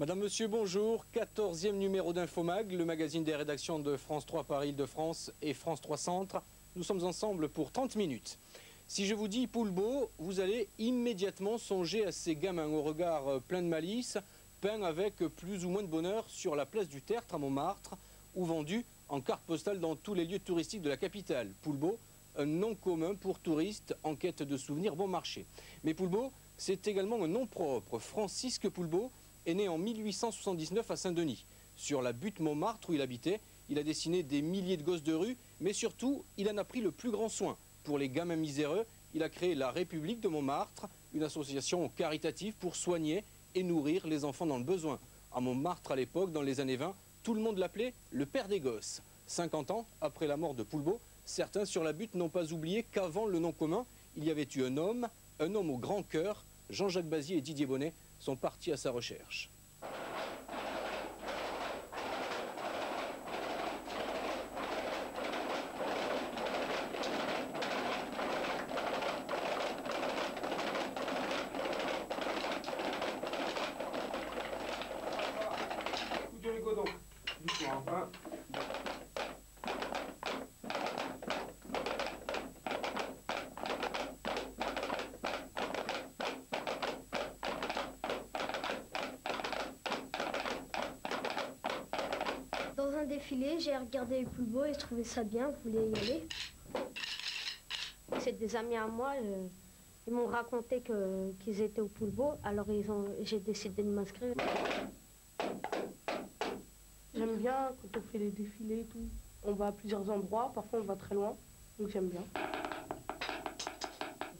Madame, Monsieur, bonjour. 14e numéro d'Infomag, le magazine des rédactions de France 3 Paris Île-de-France et France 3 Centre. Nous sommes ensemble pour 30 minutes. Si je vous dis Poulbeau, vous allez immédiatement songer à ces gamins au regard plein de malice, peints avec plus ou moins de bonheur sur la place du Tertre à Montmartre, ou vendus en carte postale dans tous les lieux touristiques de la capitale. Poulbeau, un nom commun pour touristes en quête de souvenirs bon marché. Mais Poulbeau, c'est également un nom propre. Francisque Poulbeau est né en 1879 à Saint-Denis. Sur la butte Montmartre où il habitait, il a dessiné des milliers de gosses de rue, mais surtout, il en a pris le plus grand soin. Pour les gamins miséreux, il a créé la République de Montmartre, une association caritative pour soigner et nourrir les enfants dans le besoin. À Montmartre, à l'époque, dans les années 20, tout le monde l'appelait le père des gosses. 50 ans après la mort de Poulbeau, certains sur la butte n'ont pas oublié qu'avant le nom commun, il y avait eu un homme au grand cœur. Jean-Jacques Bazier et Didier Bonnet sont partis à sa recherche. Dans un défilé, j'ai regardé Poulbeau et je trouvais ça bien, je voulais y aller. C'est des amis à moi, ils m'ont raconté qu'ils étaient au Poulbeau, alors j'ai décidé de m'inscrire. J'aime bien quand on fait les défilés et tout. On va à plusieurs endroits, parfois on va très loin, donc j'aime bien.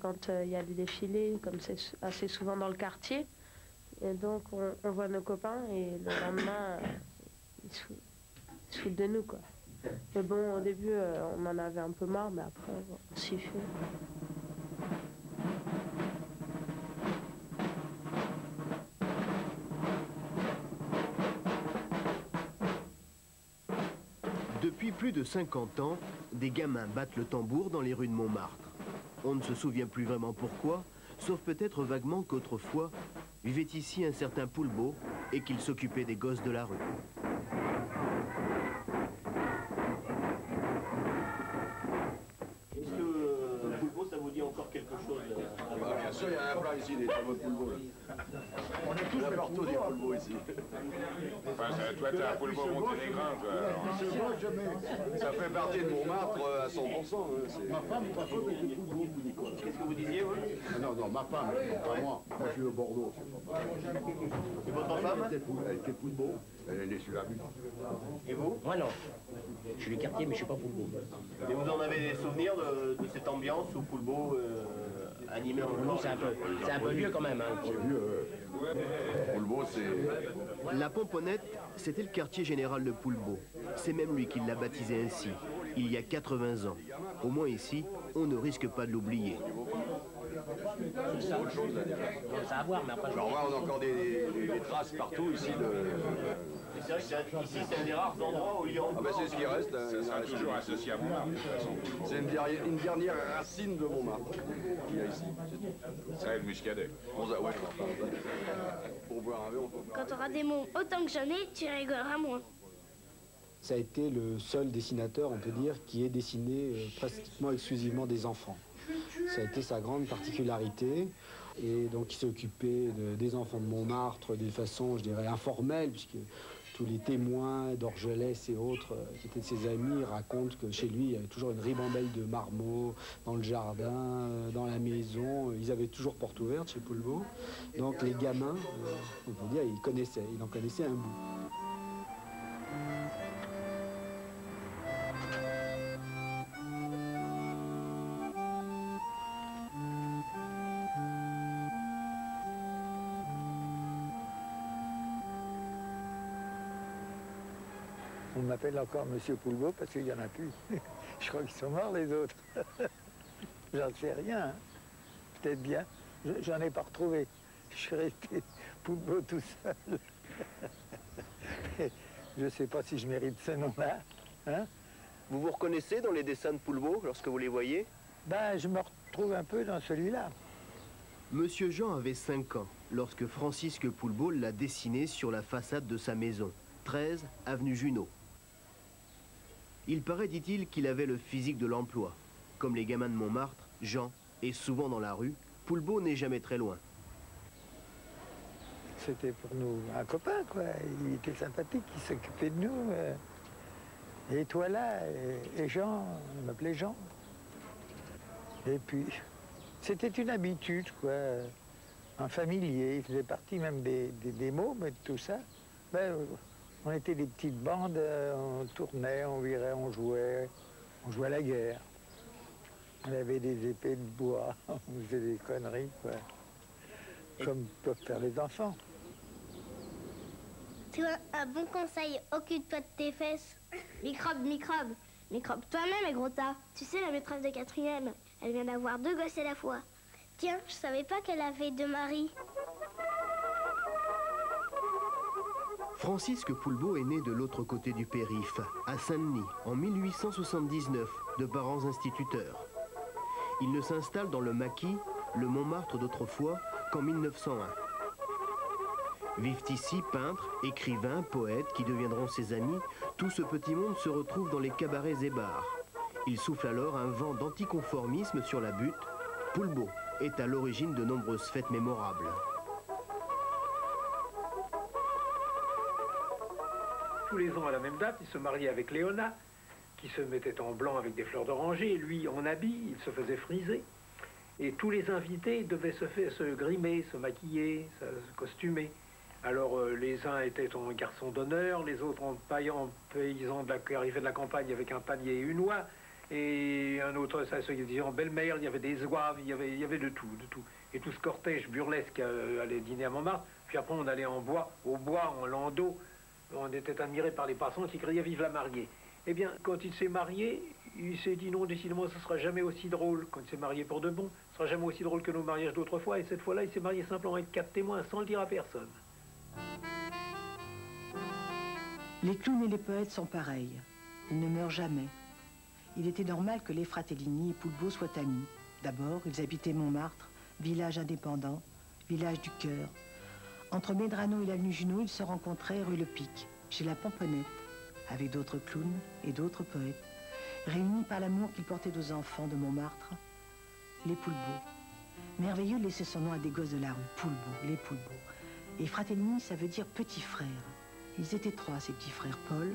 Quand il y a des défilés, comme c'est assez souvent dans le quartier, et donc on voit nos copains et le lendemain, ils se foutent de nous, quoi. Mais bon, au début, on en avait un peu marre, mais après, on s'y fait. Depuis plus de 50 ans, des gamins battent le tambour dans les rues de Montmartre. On ne se souvient plus vraiment pourquoi, sauf peut-être vaguement qu'autrefois, vivait ici un certain Poulbeau et qu'il s'occupait des gosses de la rue. Est-ce que Poulbeau, ça vous dit encore quelque chose? Bien sûr, il y en a plein ici, des travaux de Poulbeau. On est tous partout des Poulbeau ici. Enfin, toi, t'es un Poulbeau monténégrin, toi. Ça fait partie de Montmartre à 100%. Ma femme, pas trop de Poulbeau, Nicolas. Qu'est-ce que vous disiez, vous? Non, ma femme, pas moi. Moi, je suis au Bordeaux. Et votre femme? Elle était Poulbeau. Elle est née sur la butte. Et vous? Moi, non. Je suis du quartier, mais je suis pas Poulbeau. Et vous en avez des souvenirs de cette ambiance où Poulbeau animait Poulbeau, c'est un peu vieux quand même. Hein. C'est vieux. Poulbeau, c'est... La Pomponnette, c'était le quartier général de Poulbeau. C'est même lui qui l'a baptisé ainsi, il y a 80 ans. Au moins ici, on ne risque pas de l'oublier. C'est autre chose, là, déjà. Ça à voir, mais après... Alors, on a encore des traces partout, ici, de... C'est vrai que ici, c'est un des rares endroits où il y a encore... Ah ben, c'est ce qui reste. Ça sera toujours associé à Montmartre, de toute façon. C'est une dernière racine de Montmartre qu'il y a ici. Ça et le muscadet. Ouais, pour boire un verre, on peut boire. Quand tu auras des mots autant que j'en ai, tu rigoleras moins. Ça a été le seul dessinateur, on peut dire, qui ait dessiné pratiquement exclusivement des enfants. Ça a été sa grande particularité. Et donc il s'est occupé des enfants de Montmartre de façon, je dirais, informelle, puisque tous les témoins d'Orgelès et autres, qui étaient de ses amis, racontent que chez lui, il y avait toujours une ribambelle de marmots dans le jardin, dans la maison. Ils avaient toujours porte ouverte chez Poulbeau. Donc les gamins, on peut dire, il en connaissait un bout. On m'appelle encore Monsieur Poulbeau parce qu'il n'y en a plus. Je crois qu'ils sont morts les autres. J'en sais rien. Hein. Peut-être bien. J'en ai pas retrouvé. Je suis resté Poulbeau tout seul. Je ne sais pas si je mérite ce nom-là. Hein? Vous vous reconnaissez dans les dessins de Poulbeau lorsque vous les voyez? Ben, je me retrouve un peu dans celui-là. Monsieur Jean avait 5 ans lorsque Francisque Poulbeau l'a dessiné sur la façade de sa maison, 13 avenue Junot. Il paraît, dit-il, qu'il avait le physique de l'emploi. Comme les gamins de Montmartre, Jean est souvent dans la rue. Poulbeau n'est jamais très loin. C'était pour nous un copain, quoi. Il était sympathique, il s'occupait de nous. Et toi là, et Jean, on m'appelait Jean. Et puis, c'était une habitude, quoi. Un familier, il faisait partie même des mots, mais de tout ça. Ben, on était des petites bandes, on tournait, on virait, on jouait à la guerre. On avait des épées de bois, on faisait des conneries, quoi. Comme peuvent faire les enfants. Tu vois, un bon conseil, occupe-toi de tes fesses. Microbe, microbe. Microbe toi-même, gros tas. Tu sais, la maîtresse de 4e, elle vient d'avoir 2 gosses à la fois. Tiens, je savais pas qu'elle avait 2 maris. Francisque Poulbeau est né de l'autre côté du périph', à Saint-Denis, en 1879, de parents instituteurs. Il ne s'installe dans le maquis, le Montmartre d'autrefois, qu'en 1901. Vivent ici peintres, écrivains, poètes qui deviendront ses amis. Tout ce petit monde se retrouve dans les cabarets et bars. Il souffle alors un vent d'anticonformisme sur la butte. Poulbeau est à l'origine de nombreuses fêtes mémorables. Tous les ans à la même date, il se mariait avec Léona, qui se mettait en blanc avec des fleurs d'oranger. Lui, en habit, il se faisait friser. Et tous les invités devaient se grimer, se maquiller, se costumer. Alors les uns étaient en garçon d'honneur, les autres en paysan qui arrivait de la campagne avec un panier et une oie, et un autre se disait en belle-mère, il y avait des zouaves, il y avait de tout, de tout. Et tout ce cortège burlesque allait dîner à Montmartre, puis après on allait au bois, en landau. On était admiré par les passants qui criaient « Vive la mariée !» Eh bien, quand il s'est marié, il s'est dit non, décidément, ce ne sera jamais aussi drôle. Quand il s'est marié pour de bon, ce sera jamais aussi drôle que nos mariages d'autrefois. Et cette fois-là, il s'est marié simplement avec 4 témoins, sans le dire à personne. Les clowns et les poètes sont pareils. Ils ne meurent jamais. Il était normal que les Fratellini et Poulbeau soient amis. D'abord, ils habitaient Montmartre, village indépendant, village du cœur. Entre Medrano et l'avenue Junot, ils se rencontraient rue Le Pic, chez la Pomponnette, avec d'autres clowns et d'autres poètes, réunis par l'amour qu'ils portaient aux enfants de Montmartre, les Poulbeau. Merveilleux de laisser son nom à des gosses de la rue, Poulbeau, les Poulbeau. Et Fratellini, ça veut dire petit frère. Ils étaient 3, ces petits frères, Paul,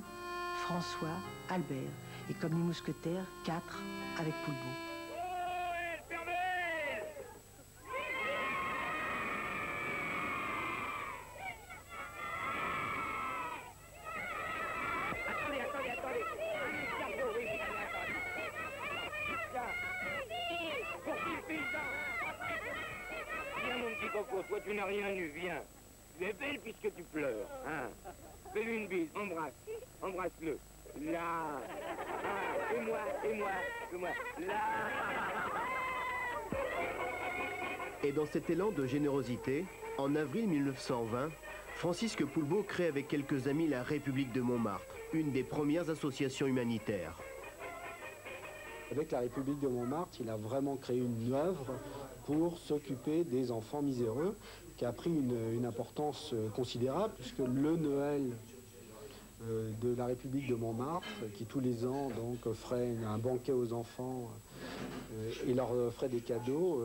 François, Albert. Et comme les mousquetaires, 4 avec Poulbeau. Viens mon petit coco, toi tu n'as rien eu, viens. Tu es belle puisque tu pleures, hein. Fais-lui une bise, embrasse-le. Là. Ah, et moi, là. Et dans cet élan de générosité, en avril 1920, Francisque Poulbeau crée avec quelques amis la République de Montmartre, une des premières associations humanitaires. Avec la République de Montmartre, il a vraiment créé une œuvre pour s'occuper des enfants miséreux, qui a pris une importance considérable, puisque le Noël de la République de Montmartre, qui tous les ans donc offrait un banquet aux enfants et leur offrait des cadeaux,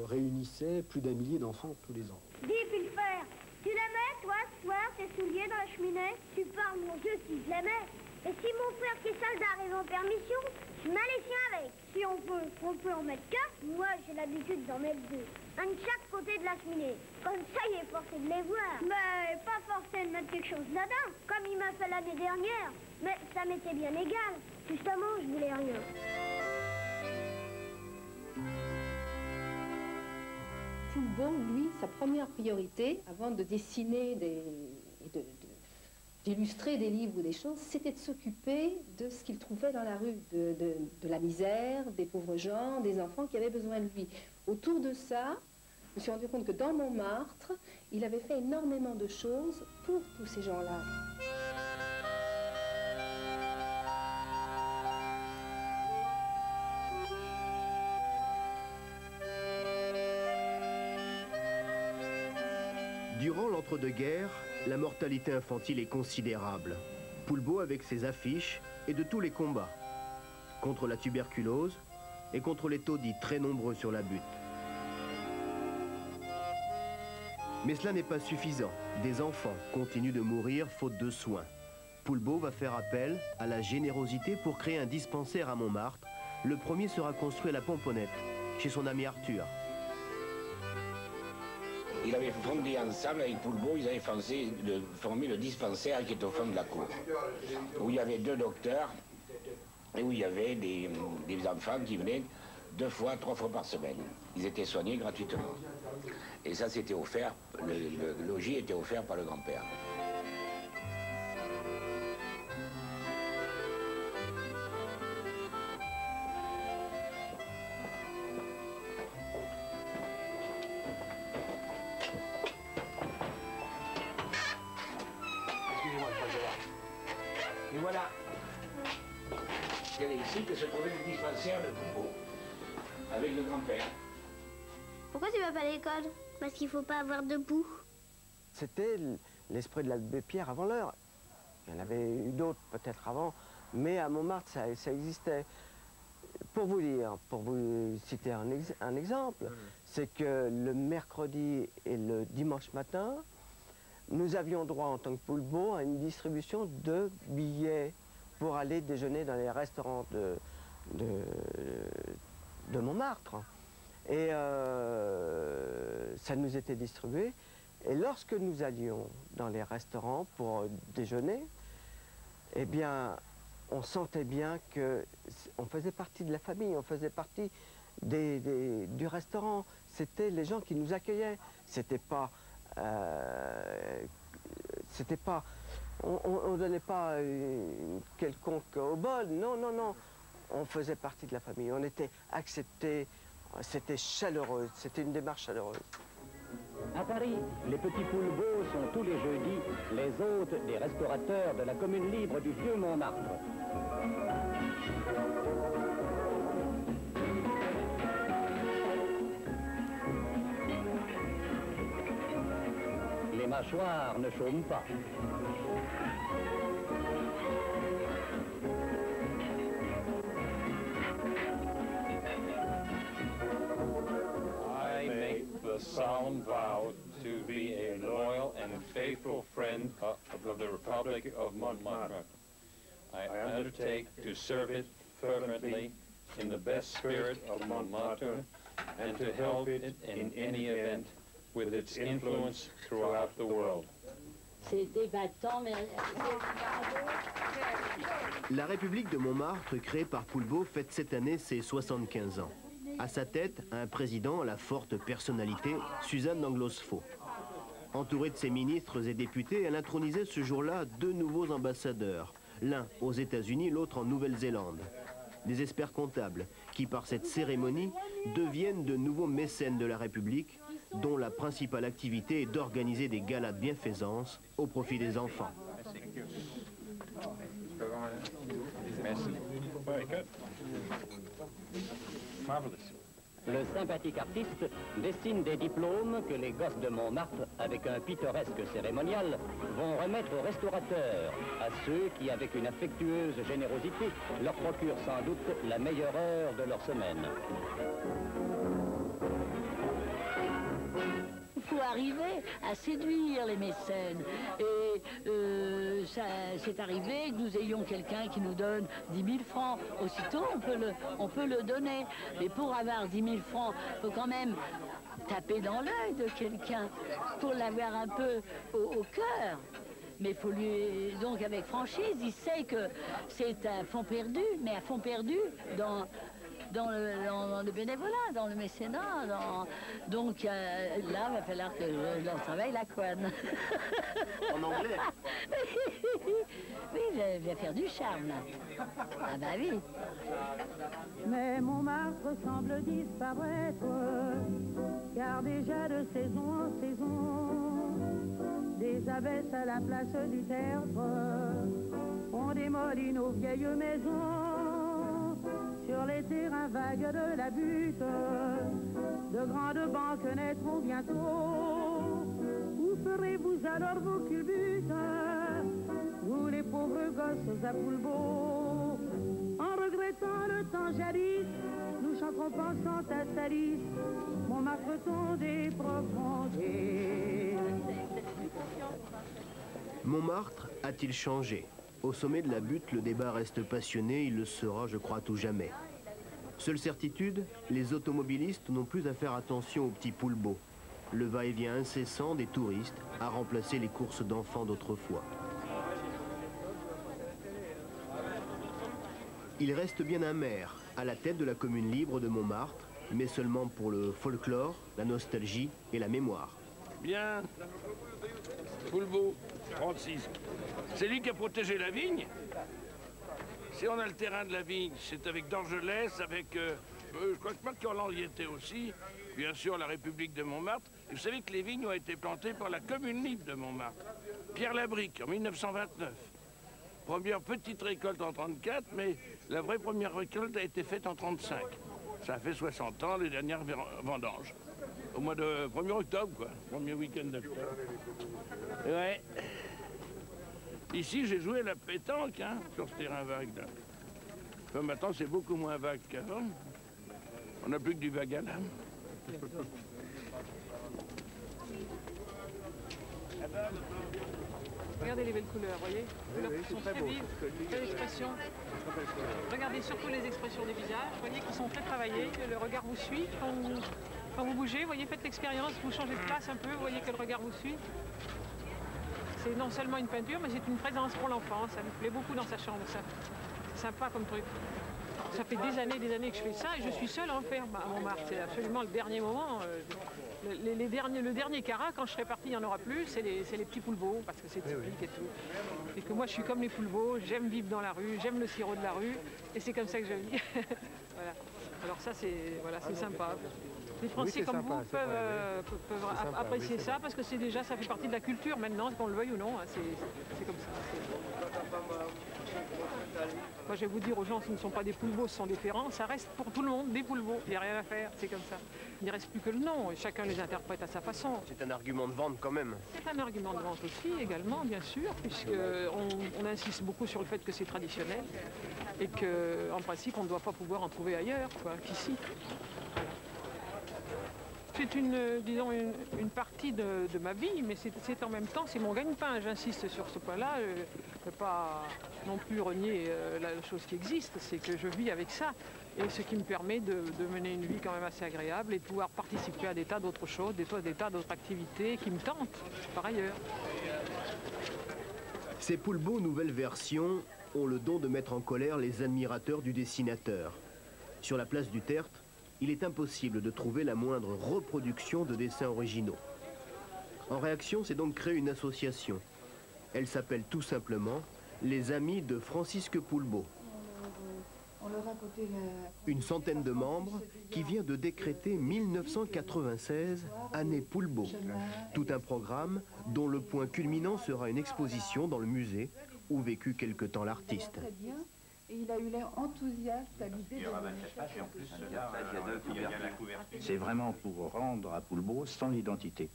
réunissait plus d'1 millier d'enfants tous les ans. Dis, Pilfer, tu l'aimais, toi, ce soir, tes souliers dans la cheminée? Tu parles, mon Dieu, si je l'aimais. Et si mon frère qui est soldat arrive en permission, je mets les siens avec. Si on peut en mettre 4. Moi, j'ai l'habitude d'en mettre 2. Un de chaque côté de la cheminée. Comme ça, il est forcé de les voir. Mais pas forcé de mettre quelque chose dedans, comme il m'a fait l'année dernière. Mais ça m'était bien égal. Justement, je voulais rien. Poulbeau, lui, sa première priorité, avant de dessiner d'illustrer des livres ou des choses, c'était de s'occuper de ce qu'il trouvait dans la rue, de la misère, des pauvres gens, des enfants qui avaient besoin de lui. Autour de ça, je me suis rendu compte que dans Montmartre, il avait fait énormément de choses pour tous ces gens-là. Durant l'entre-deux-guerres, la mortalité infantile est considérable. Poulbeau avec ses affiches et de tous les combats. Contre la tuberculose et contre les taudis très nombreux sur la butte. Mais cela n'est pas suffisant. Des enfants continuent de mourir faute de soins. Poulbeau va faire appel à la générosité pour créer un dispensaire à Montmartre. Le premier sera construit à la Pomponnette, chez son ami Arthur. Il avait fondé ensemble avec Poulbeau, ils avaient formé le dispensaire qui est au fond de la cour, où il y avait 2 docteurs et où il y avait des enfants qui venaient 2 fois, 3 fois par semaine. Ils étaient soignés gratuitement. Et ça, c'était offert, le logis était offert par le grand-père. Excusez-moi, je passe voir. Et voilà. C'est ici que se trouvait le dispensaire de Poulbeau, avec le grand-père. Pourquoi tu vas pas à l'école? Parce qu'il faut pas avoir de boue. C'était l'esprit de l'abbé Pierre avant l'heure. Il y en avait eu d'autres peut-être avant, mais à Montmartre, ça existait. Pour vous dire, pour vous citer un exemple, c'est que le mercredi et le dimanche matin, nous avions droit en tant que Poulbeau à une distribution de billets pour aller déjeuner dans les restaurants de Montmartre. Et ça nous était distribué. Et lorsque nous allions dans les restaurants pour déjeuner, eh bien, on sentait bien qu'on faisait partie de la famille, on faisait partie du restaurant. C'était les gens qui nous accueillaient. C'était pas... on ne donnait pas une quelconque au bol, non, non, non. On faisait partie de la famille, on était acceptés, c'était chaleureux, c'était une démarche chaleureuse. À Paris, les petits Poulbeaux sont tous les jeudis les hôtes des restaurateurs de la commune libre du Vieux Montmartre. Les mâchoires ne chôment pas. I make the solemn vow to be a loyal and faithful friend of the Republic of Montmartre. I undertake to serve it fervently in the best spirit of Montmartre and to help it in any event with its influence throughout the world. C'était épatant, mais... La République de Montmartre, créée par Poulbeau, fête cette année ses 75 ans. À sa tête, un président à la forte personnalité, Suzanne d'Anglosfaux. Entourée de ses ministres et députés, elle intronisait ce jour-là 2 nouveaux ambassadeurs, l'un aux États-Unis, l'autre en Nouvelle-Zélande. Des experts comptables qui, par cette cérémonie, deviennent de nouveaux mécènes de la République, dont la principale activité est d'organiser des galas de bienfaisance au profit des enfants. Le sympathique artiste dessine des diplômes que les gosses de Montmartre, avec un pittoresque cérémonial, vont remettre aux restaurateurs, à ceux qui, avec une affectueuse générosité, leur procurent sans doute la meilleure heure de leur semaine. Il faut arriver à séduire les mécènes. Et c'est arrivé que nous ayons quelqu'un qui nous donne 10 000 francs. Aussitôt, on peut le donner. Mais pour avoir 10 000 francs, il faut quand même taper dans l'œil de quelqu'un pour l'avoir un peu au cœur. Mais il faut lui... Donc, avec franchise, il sait que c'est un fonds perdu, mais un fonds perdu dans le bénévolat, dans le mécénat. Donc là, il va falloir que je leur travaille la couenne. En anglais? Oui, je vais faire du charme, là. Ah bah oui. Mais Montmartre semble disparaître, car déjà de saison en saison, des abbesses à la place du théâtre, on démolit nos vieilles maisons. Sur les terrains vagues de la butte, de grandes banques naîtront bientôt, où ferez-vous alors vos culbutes, vous les pauvres gosses à Poulbeau? En regrettant le temps jadis, nous chanterons pensant à Thalys, Montmartre des profondeurs. Montmartre a-t-il changé? Au sommet de la butte, le débat reste passionné, il le sera, je crois, tout jamais. Seule certitude, les automobilistes n'ont plus à faire attention aux petits Poulbeaux. Le va-et-vient incessant des touristes a remplacé les courses d'enfants d'autrefois. Il reste bien un maire à la tête de la commune libre de Montmartre, mais seulement pour le folklore, la nostalgie et la mémoire. Bien. Poulbeau, 36. C'est lui qui a protégé la vigne. Si on a le terrain de la vigne, c'est avec Dorgelès, avec... je crois que Hollande y était aussi. Bien sûr, la République de Montmartre. Et vous savez que les vignes ont été plantées par la commune libre de Montmartre. Pierre Labrique, en 1929. Première petite récolte en 34, mais la vraie première récolte a été faite en 35. Ça a fait 60 ans, les dernières vendanges. Au mois de 1er octobre, quoi. Premier week-end d'octobre. Ouais. Ici, j'ai joué la pétanque, hein, sur ce terrain vague, là. Enfin, maintenant, c'est beaucoup moins vague qu'avant. On n'a plus que du vague à l'âme. Regardez les belles couleurs, vous voyez? Les couleurs qui sont très vives, belles expressions. Regardez surtout les expressions des visages, vous voyez, qui sont très travaillées. Le regard vous suit quand vous bougez. Vous voyez, faites l'expérience, vous changez de place un peu, vous voyez que le regard vous suit. C'est non seulement une peinture, mais c'est une présence pour l'enfant. Ça me plaît beaucoup dans sa chambre, ça. C'est sympa comme truc. Ça fait des années que je fais ça et je suis seule à en faire à Montmartre. C'est absolument le dernier moment. Le dernier carat, quand je serai partie, il n'y en aura plus, c'est les petits Poulbeaux, parce que c'est typique et tout. Et que moi, je suis comme les Poulbeaux, j'aime vivre dans la rue, j'aime le sirop de la rue, et c'est comme ça que je vis. Voilà. Alors ça, c'est voilà, sympa. Les Français comme vous peuvent apprécier ça, parce que déjà, ça fait partie de la culture maintenant, qu'on le veuille ou non, hein, c'est comme ça. Moi, je vais vous dire aux gens, ce ne sont pas des Poulbeaux, ce sont des Ferrand, ça reste pour tout le monde des Poulbeaux, il n'y a rien à faire, c'est comme ça. Il ne reste plus que le nom, et chacun les interprète à sa façon. C'est un argument de vente quand même. C'est un argument de vente aussi, également, bien sûr, puisqu'on insiste beaucoup sur le fait que c'est traditionnel, et qu'en principe, on ne doit pas pouvoir en trouver ailleurs, qu'ici. Voilà. C'est disons, une partie de ma vie, mais c'est en même temps, c'est mon gagne-pain. J'insiste sur ce point-là. Je ne peux pas non plus renier la chose qui existe, c'est que je vis avec ça. Et ce qui me permet de mener une vie quand même assez agréable et de pouvoir participer à des tas d'autres choses, des tas d'autres activités qui me tentent par ailleurs. Ces Poulbeaux nouvelles versions ont le don de mettre en colère les admirateurs du dessinateur. Sur la place du Tertre, il est impossible de trouver la moindre reproduction de dessins originaux. En réaction, c'est donc créé une association. Elle s'appelle tout simplement les Amis de Francisque Poulbeau. Une centaine de membres qui vient de décréter 1996, année Poulbeau. Tout un programme dont le point culminant sera une exposition dans le musée où vécut quelque temps l'artiste. Et il a eu l'air enthousiaste à l'idée de... C'est vraiment pour rendre à Poulbeau son identité.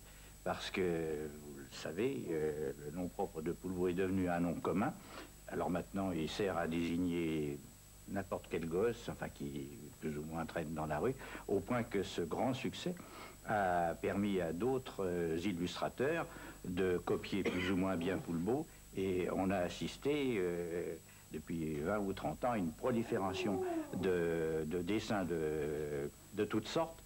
Parce que, vous le savez, le nom propre de Poulbeau est devenu un nom commun. Alors maintenant, il sert à désigner n'importe quel gosse, enfin qui plus ou moins traîne dans la rue, au point que ce grand succès a permis à d'autres illustrateurs de copier plus ou moins bien Poulbeau. Et on a assisté... depuis 20 ou 30 ans, une prolifération de dessins de toutes sortes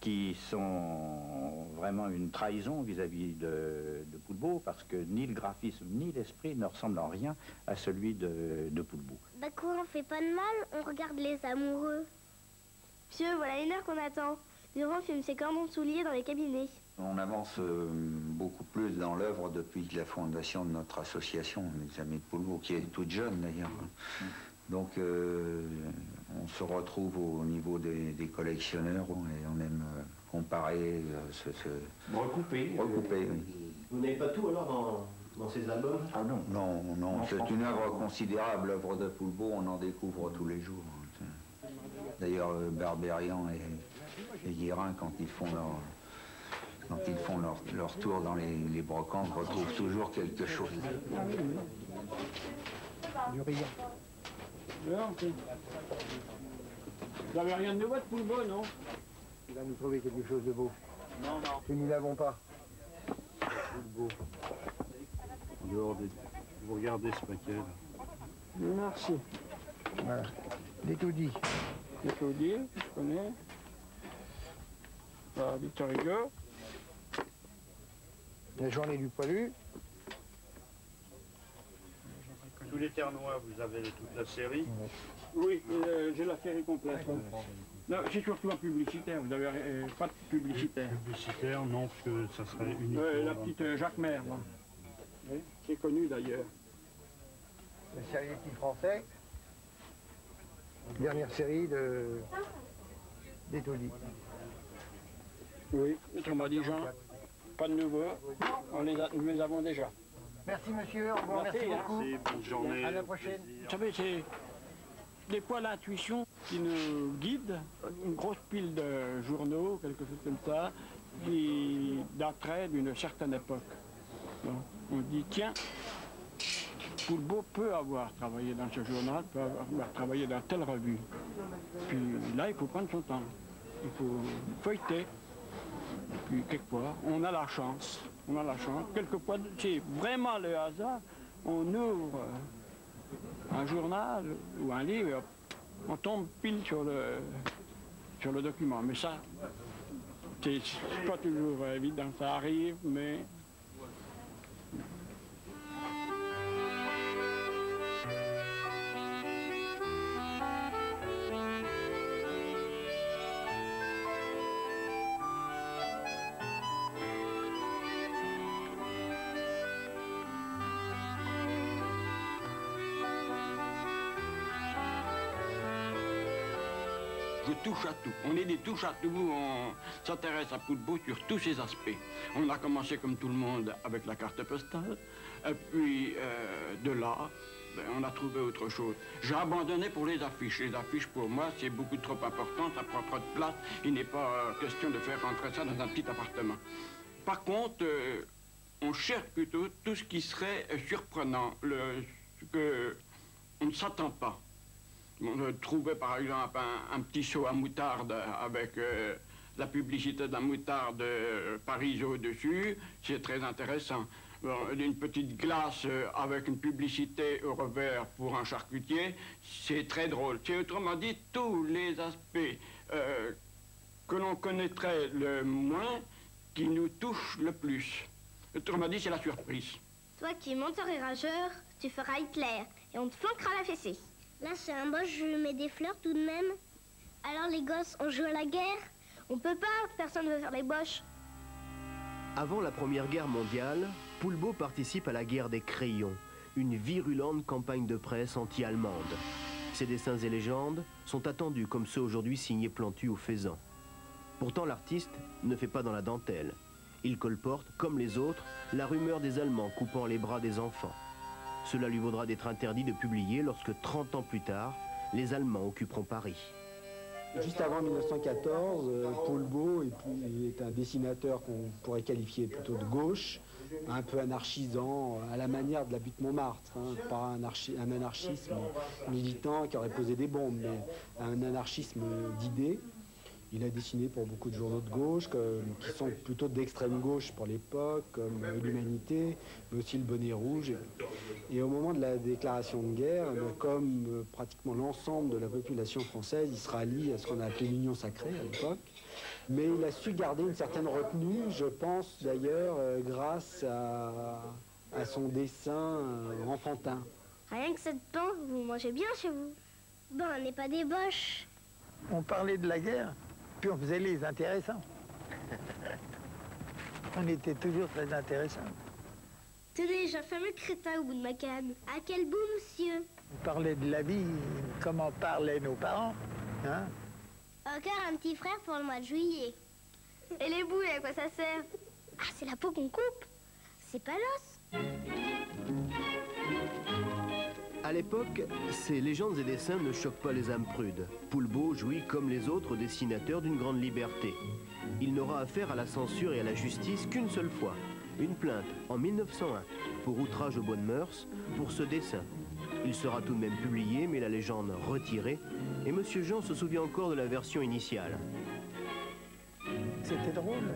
qui sont vraiment une trahison vis-à-vis de Poulbeau, parce que ni le graphisme ni l'esprit ne ressemblent en rien à celui de Poulbeau. Bah quoi, on fait pas de mal, on regarde les amoureux. Monsieur, voilà 1 heure qu'on attend. Durand filme ses cordons de souliers dans les cabinets. On avance beaucoup plus dans l'œuvre depuis la fondation de notre association, les Amis de Poulbeau, qui est toute jeune d'ailleurs. Donc on se retrouve au niveau des collectionneurs et on aime comparer, recouper. Oui. Vous n'avez pas tout alors dans ces albums? Ah non. Non, c'est une œuvre considérable, l'œuvre de Poulbeau, on en découvre tous les jours. D'ailleurs, Barbérian et Guérin, quand ils font Quand ils font leur tour dans les brocantes, retrouvent toujours quelque chose. Du riz. Vous n'avez rien de nouveau de Poulbeau, non? Il va nous trouver quelque chose de beau. Non, non. Que nous n'avons pas. Beau. En dehors des... Vous regardez ce paquet là. Merci. Voilà. Des tout dit. Des tout dit, je connais. Ah, Victor Hugo. La journée du poilu. Tous les Ternois, vous avez toute la série? Oui, j'ai la série complète. Non, c'est surtout un publicitaire, vous n'avez pas de publicitaire. Publicitaire, non, parce que ça serait uniquement... La petite Jacques Mer, là. Oui, qui est connue d'ailleurs. Le Serietti français. Dernière série des Taudis. Oui, autrement dit, Jean, pas de nouveau, nous les avons déjà. Merci monsieur, au revoir, merci beaucoup. Merci, bonne journée. À la prochaine. Vous savez, c'est des poids d'intuition qui nous guident, une grosse pile de journaux, quelque chose comme ça, qui daterait d'une certaine époque. Donc, on dit, tiens, Poulbeau peut avoir travaillé dans ce journal, peut avoir travaillé dans telle revue. Puis là, il faut prendre son temps. Il faut feuilleter. Puis quelquefois, on a la chance. On a la chance. Quelquefois, c'est vraiment le hasard. On ouvre un journal ou un livre, et hop, on tombe pile sur le document. Mais ça, c'est pas toujours évident. Ça arrive, mais... Je touche à tout. On est des touches à tout. On s'intéresse à Poulbeau sur tous ses aspects. On a commencé comme tout le monde avec la carte postale. Et puis de là, on a trouvé autre chose. J'ai abandonné pour les affiches. Les affiches, pour moi, c'est beaucoup trop important. Ça prend trop de place. Il n'est pas question de faire rentrer ça dans un petit appartement. Par contre, on cherche plutôt tout ce qui serait surprenant, ce qu'on ne s'attend pas. On trouvait par exemple un petit seau à moutarde avec la publicité de la moutarde Parizeau dessus, c'est très intéressant. Bon, une petite glace avec une publicité au revers pour un charcutier, c'est très drôle. C'est autrement dit tous les aspects que l'on connaîtrait le moins qui nous touchent le plus. Autrement dit, c'est la surprise. Toi qui es menteur et rageur, tu feras Hitler et on te flanquera la fessée. Là, c'est un boss, je mets des fleurs tout de même. Alors les gosses, on joue à la guerre? On peut pas, personne ne veut faire les boches. Avant la Première Guerre mondiale, Poulbeau participe à la guerre des crayons, une virulente campagne de presse anti-allemande. Ses dessins et légendes sont attendus comme ceux aujourd'hui signés Plantu ou Faisan. Pourtant, l'artiste ne fait pas dans la dentelle. Il colporte, comme les autres, la rumeur des Allemands coupant les bras des enfants. Cela lui vaudra d'être interdit de publier lorsque, 30 ans plus tard, les Allemands occuperont Paris. Juste avant 1914, Poulbeau est un dessinateur qu'on pourrait qualifier plutôt de gauche, un peu anarchisant, à la manière de la butte Montmartre, hein, pas un anarchisme militant qui aurait posé des bombes, mais un anarchisme d'idées. Il a dessiné pour beaucoup de journaux de gauche, qui sont plutôt d'extrême gauche pour l'époque, comme l'Humanité, mais aussi le Bonnet Rouge. Et au moment de la déclaration de guerre, comme pratiquement l'ensemble de la population française, il se rallie à ce qu'on a appelé l'Union sacrée à l'époque. Mais il a su garder une certaine retenue, je pense d'ailleurs, grâce à son dessin enfantin. Rien que cette pain, vous mangez bien chez vous. Bon, on n'est pas des boches. On parlait de la guerre, puis on faisait les intéressants. On était toujours très intéressants. Tenez, j'ai un fameux crétin au bout de ma canne. À quel bout, monsieur? On parlait de la vie, comment parlaient nos parents, hein? Encore un petit frère pour le mois de juillet. Et les boules, à quoi ça sert? Ah, c'est la peau qu'on coupe. C'est pas l'os. À l'époque, ces légendes et dessins ne choquent pas les âmes prudes. Poulbeau jouit comme les autres dessinateurs d'une grande liberté. Il n'aura affaire à la censure et à la justice qu'une seule fois. Une plainte en 1901 pour outrage aux bonnes mœurs pour ce dessin. Il sera tout de même publié, mais la légende retirée, et Monsieur Jean se souvient encore de la version initiale. C'était drôle,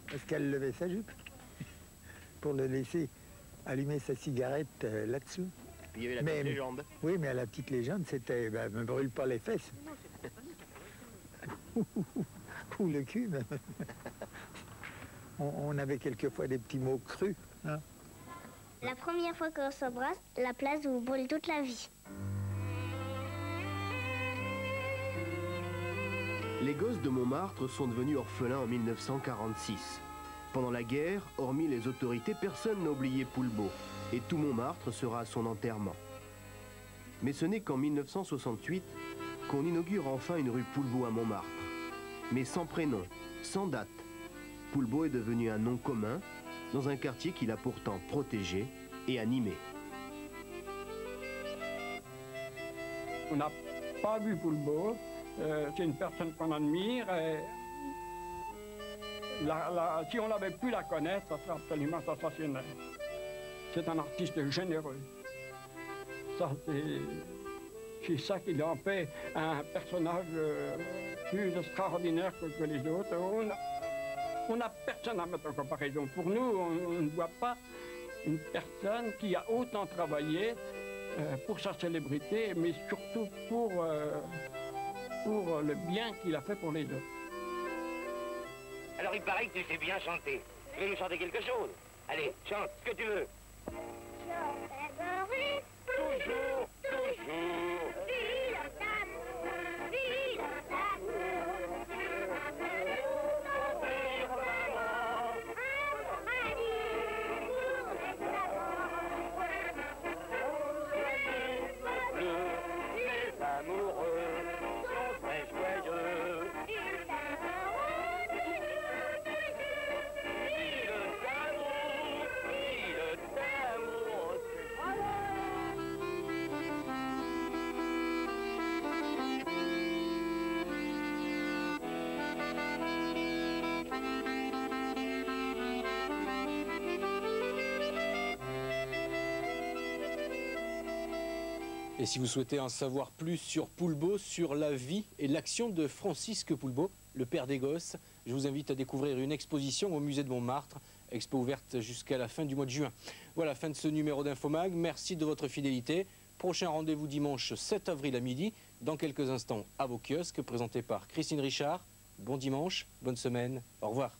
parce qu'elle levait sa jupe pour le laisser allumer sa cigarette là-dessous. Il y avait la petite légende. Oui, mais la petite légende, c'était me brûle pas les fesses. Ou le cul, même. On avait quelquefois des petits mots crus. Hein. La première fois qu'on s'embrasse, la place vous brûle toute la vie. Les gosses de Montmartre sont devenus orphelins en 1946. Pendant la guerre, hormis les autorités, personne n'a oublié Poulbeau, et tout Montmartre sera à son enterrement. Mais ce n'est qu'en 1968 qu'on inaugure enfin une rue Poulbeau à Montmartre. Mais sans prénom, sans date. Poulbeau est devenu un nom commun dans un quartier qu'il a pourtant protégé et animé. On n'a pas vu Poulbeau, c'est une personne qu'on admire. Et si on avait pu la connaître, ça serait absolument sensationnel. C'est un artiste généreux. C'est ça qui en fait un personnage plus extraordinaire que les autres. On n'a personne à mettre en comparaison. Pour nous, on ne voit pas une personne qui a autant travaillé pour sa célébrité, mais surtout pour le bien qu'il a fait pour les autres. Alors il paraît que tu sais bien chanter. Tu veux nous chanter quelque chose? Allez, chante ce que tu veux. Toujours, toujours. Les amoureux sont très joyeux. Et si vous souhaitez en savoir plus sur Poulbeau, sur la vie et l'action de Francisque Poulbeau, le père des gosses, je vous invite à découvrir une exposition au musée de Montmartre, expo ouverte jusqu'à la fin du mois de juin. Voilà, fin de ce numéro d'Infomag. Merci de votre fidélité. Prochain rendez-vous dimanche 7 avril à midi, dans quelques instants à vos kiosques, présenté par Christine Richard. Bon dimanche, bonne semaine, au revoir.